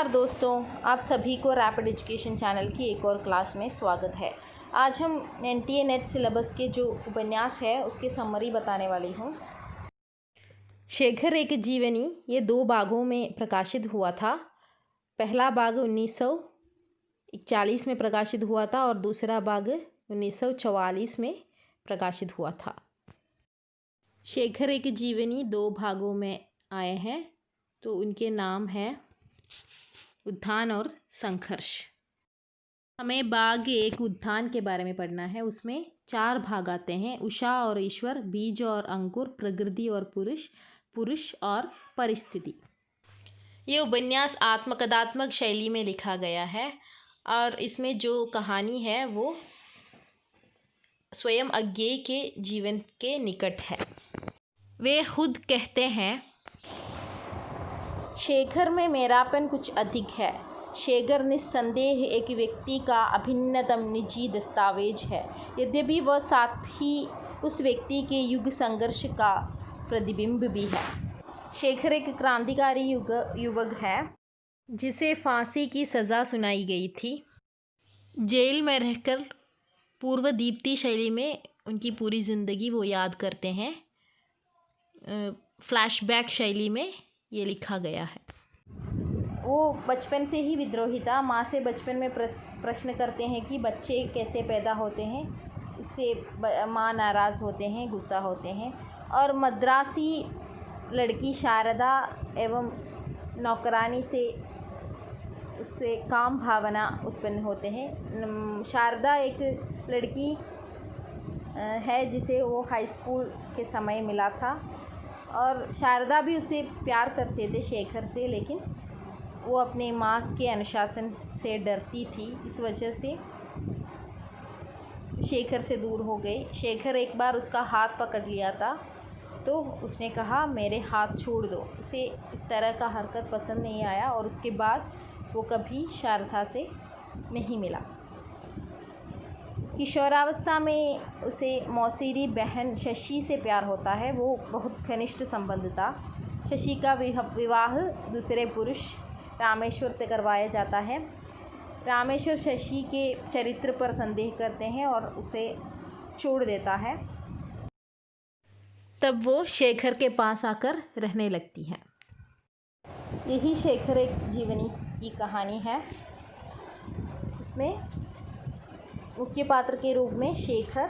नमस्कार दोस्तों, आप सभी को रैपिड एजुकेशन चैनल की एक और क्लास में स्वागत है। आज हम एनटीए नेट सिलेबस के जो उपन्यास है उसके समरी बताने वाली हूँ। शेखर एक जीवनी ये 2 भागों में प्रकाशित हुआ था। पहला भाग 1941 में प्रकाशित हुआ था और दूसरा भाग 1944 में प्रकाशित हुआ था। शेखर एक जीवनी 2 भागों में आए हैं, तो उनके नाम हैं उत्थान और संघर्ष। हमें भाग 1 उत्थान के बारे में पढ़ना है। उसमें 4 भाग आते हैं: उषा और ईश्वर, बीज और अंकुर, प्रकृति और पुरुष, पुरुष और परिस्थिति। ये उपन्यास आत्मकथात्मक शैली में लिखा गया है और इसमें जो कहानी है वो स्वयं अज्ञेय के जीवन के निकट है। वे खुद कहते हैं, शेखर में मेरापन कुछ अधिक है। शेखर निस्संदेह एक व्यक्ति का अभिन्नतम निजी दस्तावेज है, यद्यपि वह साथ ही उस व्यक्ति के युग संघर्ष का प्रतिबिंब भी है। शेखर एक क्रांतिकारी युवक है जिसे फांसी की सज़ा सुनाई गई थी। जेल में रहकर पूर्व दीप्ति शैली में उनकी पूरी ज़िंदगी वो याद करते हैं। फ्लैशबैक शैली में ये लिखा गया है। वो बचपन से ही विद्रोही था। माँ से बचपन में प्रश्न करते हैं कि बच्चे कैसे पैदा होते हैं। इससे माँ नाराज़ होते हैं, गुस्सा होते हैं। और मद्रासी लड़की शारदा एवं नौकरानी से उससे काम भावना उत्पन्न होते हैं। शारदा एक लड़की है जिसे वो हाई स्कूल के समय मिला था और शारदा भी उसे प्यार करते थे शेखर से, लेकिन वो अपने माँ के अनुशासन से डरती थी। इस वजह से शेखर से दूर हो गई। शेखर एक बार उसका हाथ पकड़ लिया था तो उसने कहा, मेरे हाथ छोड़ दो। उसे इस तरह का हरकत पसंद नहीं आया और उसके बाद वो कभी शारदा से नहीं मिला। किशोरावस्था में उसे मौसीरी बहन शशि से प्यार होता है। वो बहुत घनिष्ठ संबंध था। शशि का विवाह दूसरे पुरुष रामेश्वर से करवाया जाता है। रामेश्वर शशि के चरित्र पर संदेह करते हैं और उसे छोड़ देता है। तब वो शेखर के पास आकर रहने लगती है। यही शेखर एक जीवनी की कहानी है। इसमें मुख्य पात्र के रूप में शेखर,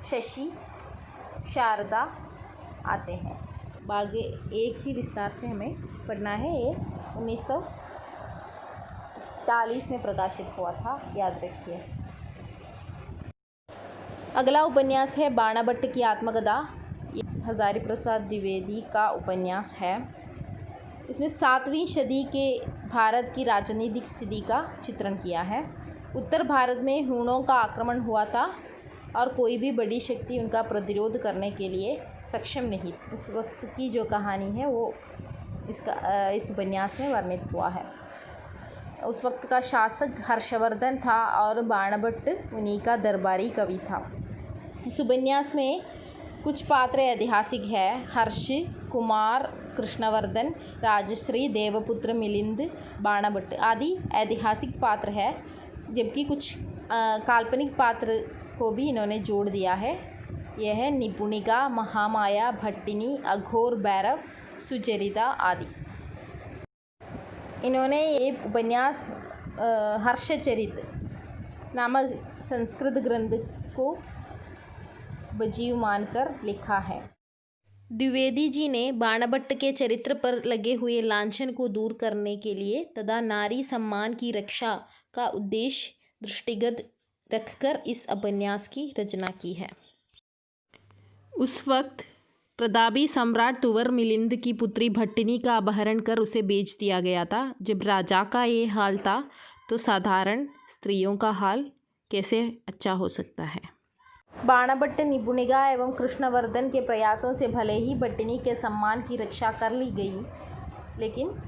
शशि, शारदा आते हैं। भाग 1 ही विस्तार से हमें पढ़ना है। ये 1941 में प्रकाशित हुआ था, याद रखिए। अगला उपन्यास है बाणाभट्ट की आत्मकथा। ये हजारी प्रसाद द्विवेदी का उपन्यास है। इसमें 7वीं सदी के भारत की राजनीतिक स्थिति का चित्रण किया है। उत्तर भारत में हूणों का आक्रमण हुआ था और कोई भी बड़ी शक्ति उनका प्रतिरोध करने के लिए सक्षम नहीं। उस वक्त की जो कहानी है वो इस उपन्यास में वर्णित हुआ है। उस वक्त का शासक हर्षवर्धन था और बाणाभट्ट उन्हीं का दरबारी कवि था। इस उपन्यास में कुछ पात्र ऐतिहासिक है। हर्ष, कुमार, कृष्णवर्धन, राजश्री, देवपुत्र, मिलिंद, बाणाभट्ट आदि ऐतिहासिक पात्र है, जबकि कुछ काल्पनिक पात्र को भी इन्होंने जोड़ दिया है। यह है निपुणिका, महामाया, भट्टिनी, अघोर, भैरव, सुचरिता आदि। इन्होंने ये उपन्यास हर्षचरित नामक संस्कृत ग्रंथ को बजीव मानकर लिखा है। द्विवेदी जी ने बाणाभट्ट के चरित्र पर लगे हुए लांछन को दूर करने के लिए तथा नारी सम्मान की रक्षा का उद्देश्य दृष्टिगत रखकर इस उपन्यास की रचना की है। उस वक्त प्रतापी सम्राट तुवर मिलिंद की पुत्री भट्टिनी का अपहरण कर उसे बेच दिया गया था। जब राजा का ये हाल था तो साधारण स्त्रियों का हाल कैसे अच्छा हो सकता है। बाणाभट्ट, निपुणिका एवं कृष्णवर्धन के प्रयासों से भले ही भट्टिनी के सम्मान की रक्षा कर ली गई, लेकिन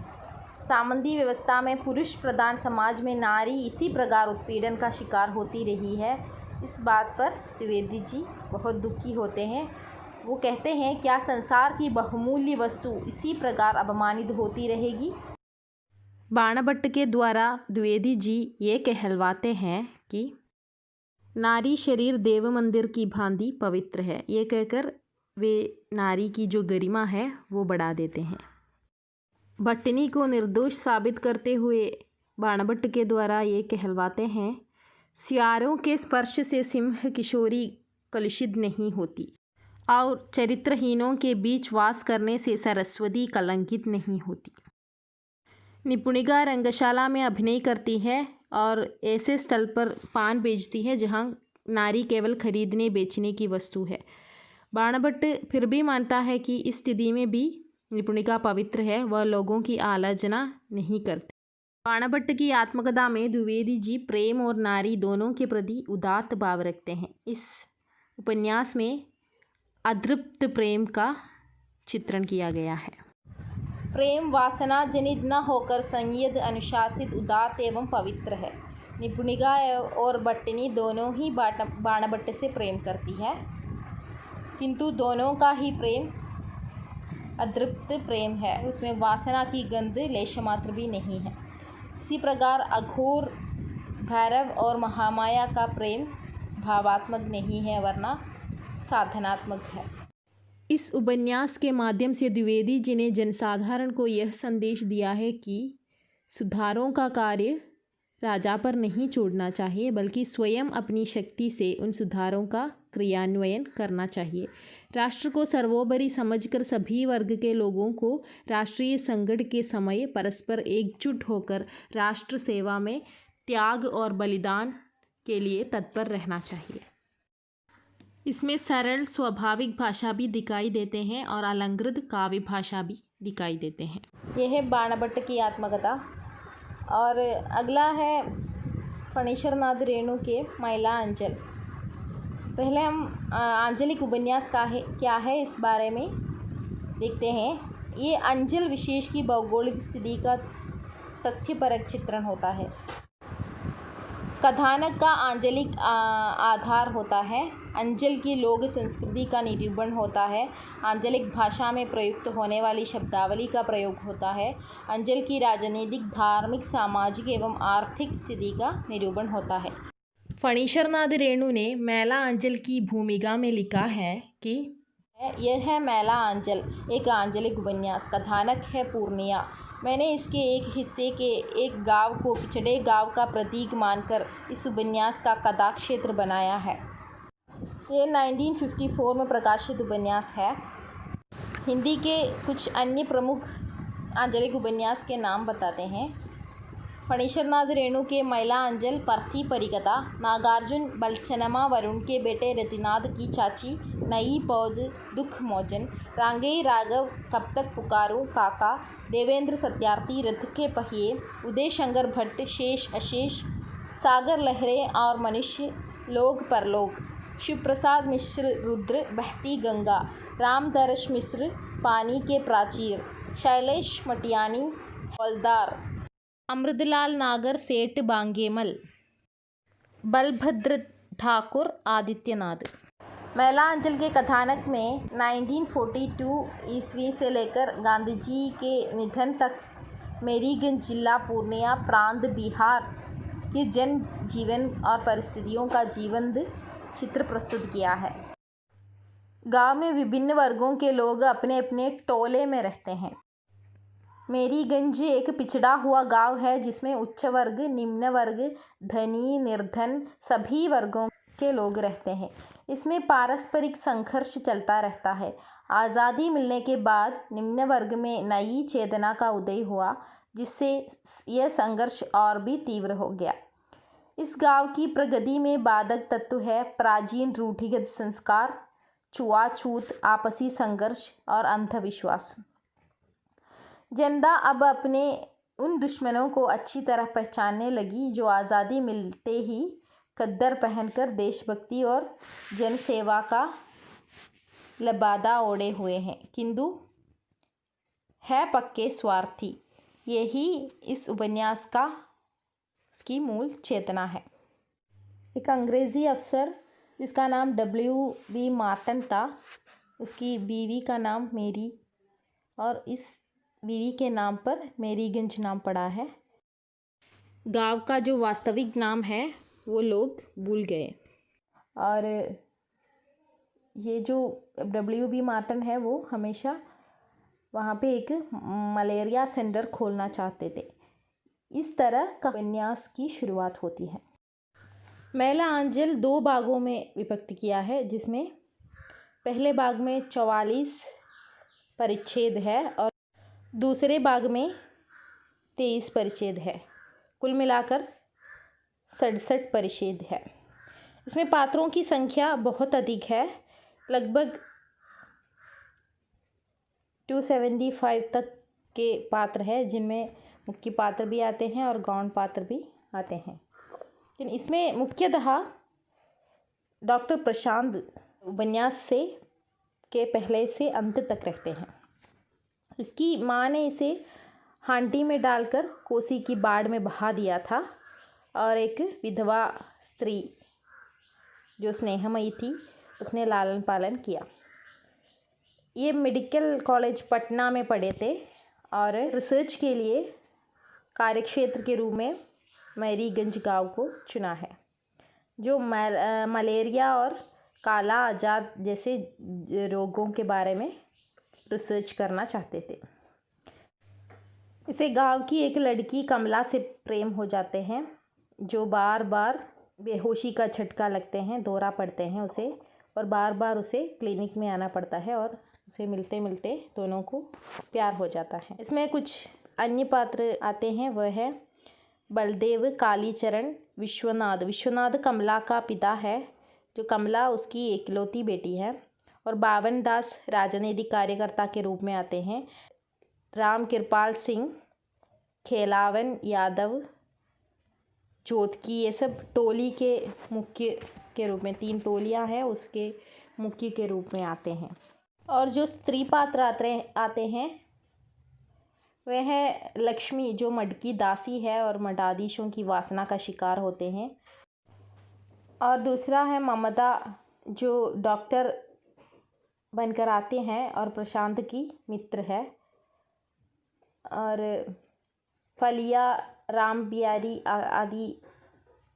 सामंती व्यवस्था में पुरुष प्रधान समाज में नारी इसी प्रकार उत्पीड़न का शिकार होती रही है। इस बात पर द्विवेदी जी बहुत दुखी होते हैं। वो कहते हैं, क्या संसार की बहुमूल्य वस्तु इसी प्रकार अपमानित होती रहेगी। बाणभट्ट के द्वारा द्विवेदी जी ये कहलवाते हैं कि नारी शरीर देव मंदिर की भांति पवित्र है। ये कहकर वे नारी की जो गरिमा है वो बढ़ा देते हैं। भट्टिनी को निर्दोष साबित करते हुए बाणभट्ट के द्वारा ये कहलवाते हैं, सियारों के स्पर्श से सिंह किशोरी कलुषित नहीं होती और चरित्रहीनों के बीच वास करने से सरस्वती कलंकित नहीं होती। निपुणिका रंगशाला में अभिनय करती है और ऐसे स्थल पर पान बेचती है जहाँ नारी केवल खरीदने बेचने की वस्तु है। बाणभट्ट फिर भी मानता है कि इस स्थिति में भी निपुणिका पवित्र है, वह लोगों की आलोचना नहीं करती। बाणभट्ट की आत्मकथा में द्विवेदी जी प्रेम और नारी दोनों के प्रति उदात्त भाव रखते हैं। इस उपन्यास में अतृप्त प्रेम का चित्रण किया गया है। प्रेम वासना जनित न होकर संयत, अनुशासित, उदात्त एवं पवित्र है। निपुणिका और भट्टिनी दोनों ही बाणभट्ट से प्रेम करती है, किंतु दोनों का ही प्रेम अतृप्त प्रेम है, उसमें वासना की गंध लेशमात्र भी नहीं है। इसी प्रकार अघोर, भैरव और महामाया का प्रेम भावात्मक नहीं है वरना साधनात्मक है। इस उपन्यास के माध्यम से द्विवेदी जी ने जनसाधारण को यह संदेश दिया है कि सुधारों का कार्य राजा पर नहीं छोड़ना चाहिए, बल्कि स्वयं अपनी शक्ति से उन सुधारों का क्रियान्वयन करना चाहिए। राष्ट्र को सर्वोपरि समझकर सभी वर्ग के लोगों को राष्ट्रीय संकट के समय परस्पर एकजुट होकर राष्ट्र सेवा में त्याग और बलिदान के लिए तत्पर रहना चाहिए। इसमें सरल स्वाभाविक भाषा भी दिखाई देते हैं और अलंकृत काव्य भाषा भी दिखाई देते हैं। यह है बाणभट्ट की आत्मकथा। और अगला है फणीश्वरनाथ रेणु के महिला अंचल। पहले हम आंचलिक उपन्यास क्या है इस बारे में देखते हैं। ये अंचल विशेष की भौगोलिक स्थिति का तथ्यपरक चित्रण होता है। कथानक का आंचलिक आधार होता है। अंचल की लोक संस्कृति का निरूपण होता है। आंचलिक भाषा में प्रयुक्त होने वाली शब्दावली का प्रयोग होता है। अंचल की राजनीतिक, धार्मिक, सामाजिक एवं आर्थिक स्थिति का निरूपण होता है। फणीश्वरनाथ रेणु ने मैला अंचल की भूमिका में लिखा है कि यह है मैला अंचल, एक आंचलिक उपन्यास। कथानक है पूर्णिया। मैंने इसके एक हिस्से के एक गांव को पिछड़े गांव का प्रतीक मानकर इस उपन्यास का कथा क्षेत्र बनाया है। ये 1954 में प्रकाशित उपन्यास है। हिंदी के कुछ अन्य प्रमुख आंचलिक उपन्यास के नाम बताते हैं। फणीश्वरनाथ रेणु के मैला अंचल, पर्थी परिकथा, नागार्जुन बलचनमा वरुण के बेटे रतिनाथ की चाची, नई पौध, दुख मोचन, रांगेय राघव, कब तक पुकारूं काका, देवेंद्र सत्यार्थी, रथ के पहिए, उदय शंकर भट्ट, शेष अशेष, सागर लहरें और मनुष्य, लोक परलोक, शिव प्रसाद मिश्र, रुद्र, बहती गंगा, रामदर्श मिश्र, पानी के प्राचीर, शैलेश मटियानी, हौलदार, अमृतलाल नागर सेठ बांगेमल, बलभद्र ठाकुर, आदित्यनाथ। मैला अंचल के कथानक में 1942 ईस्वी से लेकर गांधी जी के निधन तक मेरीगंज जिला पूर्णिया प्रांत बिहार के जन जीवन और परिस्थितियों का जीवंत चित्र प्रस्तुत किया है। गांव में विभिन्न वर्गों के लोग अपने अपने टोले में रहते हैं। मेरीगंज एक पिछड़ा हुआ गांव है जिसमें उच्च वर्ग, निम्न वर्ग, धनी, निर्धन सभी वर्गों के लोग रहते हैं। इसमें पारस्परिक संघर्ष चलता रहता है। आज़ादी मिलने के बाद निम्न वर्ग में नई चेतना का उदय हुआ, जिससे यह संघर्ष और भी तीव्र हो गया। इस गांव की प्रगति में बाधक तत्व है प्राचीन रूढ़िगत संस्कार, छुआछूत, आपसी संघर्ष और अंधविश्वास। जनता अब अपने उन दुश्मनों को अच्छी तरह पहचानने लगी जो आज़ादी मिलते ही खद्दर पहनकर देशभक्ति और जनसेवा का लबादा ओढ़े हुए हैं, किंतु है पक्के स्वार्थी। यही इस उपन्यास का इसकी मूल चेतना है। एक अंग्रेज़ी अफसर जिसका नाम W.B. मार्टन था, उसकी बीवी का नाम मेरी और इस बीवी के नाम पर मेरीगंज नाम पड़ा है। गांव का जो वास्तविक नाम है वो लोग भूल गए। और ये जो W.B. मार्टन है वो हमेशा वहाँ पे एक मलेरिया सेंटर खोलना चाहते थे। इस तरह का उपन्यास की शुरुआत होती है। मैला आंचल 2 भागों में विभक्त किया है, जिसमें पहले भाग में 44 परिच्छेद है और दूसरे भाग में 23 परिच्छेद है। कुल मिलाकर 67 परिच्छेद है। इसमें पात्रों की संख्या बहुत अधिक है, लगभग 275 तक के पात्र है, जिनमें मुख्य पात्र भी आते हैं और गौण पात्र भी आते हैं। लेकिन इसमें मुख्यतः डॉक्टर प्रशांत उपन्यास से के पहले से अंत तक रहते हैं। इसकी माँ ने इसे हांडी में डालकर कोसी की बाढ़ में बहा दिया था और एक विधवा स्त्री जो स्नेहमयी थी उसने लालन पालन किया। ये मेडिकल कॉलेज पटना में पढ़े थे और रिसर्च के लिए कार्यक्षेत्र के रूप में मैरीगंज गांव को चुना है, जो मलेरिया और काला आजाद जैसे रोगों के बारे में रिसर्च करना चाहते थे। इसे गांव की एक लड़की कमला से प्रेम हो जाते हैं, जो बार बार बेहोशी का झटका लगते हैं, दौरा पड़ते हैं उसे, और बार बार उसे क्लिनिक में आना पड़ता है और उसे मिलते मिलते दोनों को प्यार हो जाता है। इसमें कुछ अन्य पात्र आते हैं, वह है बलदेव, कालीचरण, विश्वनाथ। विश्वनाथ कमला का पिता है, जो कमला उसकी इकलौती बेटी है। और बावन दास राजनीतिक कार्यकर्ता के रूप में आते हैं। राम कृपाल सिंह, खेलावन यादव, जोतकी, ये सब टोली के मुख्य के रूप में 3 टोलियां हैं, उसके मुख्य के रूप में आते हैं। और जो स्त्री पात्र आते हैं वह है लक्ष्मी, जो मटकी दासी है और मठाधीशों की वासना का शिकार होते हैं। और दूसरा है ममता, जो डॉक्टर बनकर आते हैं और प्रशांत की मित्र है। और फलिया, राम बिहारी आदि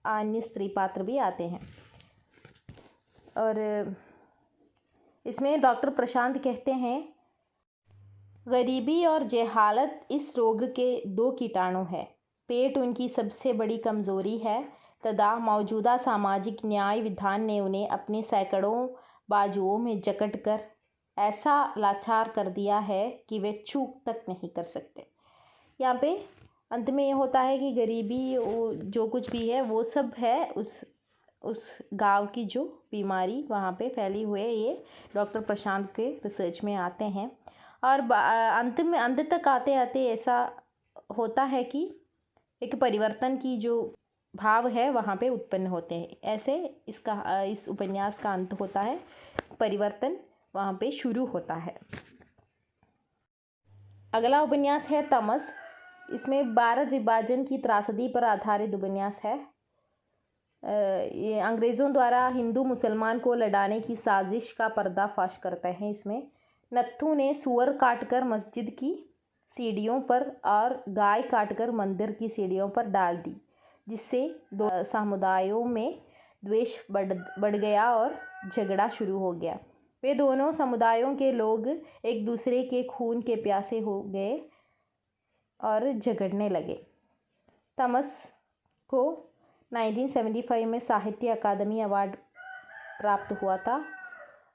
अन्य स्त्री पात्र भी आते हैं। और इसमें डॉक्टर प्रशांत कहते हैं, गरीबी और जहालत इस रोग के 2 कीटाणु हैं। पेट उनकी सबसे बड़ी कमज़ोरी है तथा मौजूदा सामाजिक न्याय विधान ने उन्हें अपने सैकड़ों बाजुओं में जकड़ कर ऐसा लाचार कर दिया है कि वे चूक तक नहीं कर सकते। यहाँ पे अंत में ये होता है कि गरीबी जो कुछ भी है वो सब है उस गांव की जो बीमारी वहाँ पे फैली हुई है, ये डॉक्टर प्रशांत के रिसर्च में आते हैं। और अंत तक आते आते ऐसा होता है कि एक परिवर्तन की जो भाव है वहाँ पे उत्पन्न होते हैं। ऐसे इस उपन्यास का अंत होता है, परिवर्तन वहाँ पे शुरू होता है। अगला उपन्यास है तमस। इसमें भारत विभाजन की त्रासदी पर आधारित उपन्यास है। ये अंग्रेज़ों द्वारा हिंदू मुसलमान को लड़ाने की साजिश का पर्दाफाश करते हैं। इसमें नत्थू ने सुअर काटकर मस्जिद की सीढ़ियों पर और गाय काटकर मंदिर की सीढ़ियों पर डाल दी, जिससे 2 समुदायों में द्वेष बढ़ गया और झगड़ा शुरू हो गया। वे दोनों समुदायों के लोग एक दूसरे के खून के प्यासे हो गए और झगड़ने लगे। तमस को 1975 में साहित्य अकादमी अवार्ड प्राप्त हुआ था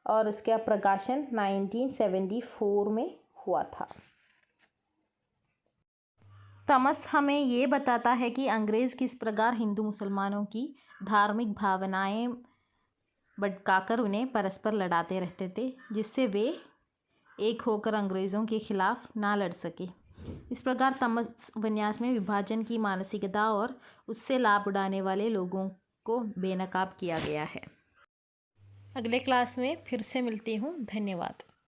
और इसका प्रकाशन 1974 में हुआ था। तमस हमें ये बताता है कि अंग्रेज़ किस प्रकार हिंदू मुसलमानों की धार्मिक भावनाएं भड़काकर उन्हें परस्पर लड़ाते रहते थे, जिससे वे एक होकर अंग्रेज़ों के खिलाफ ना लड़ सके। इस प्रकार तमस उपन्यास में विभाजन की मानसिकता और उससे लाभ उठाने वाले लोगों को बेनकाब किया गया है। अगले क्लास में फिर से मिलती हूँ। धन्यवाद।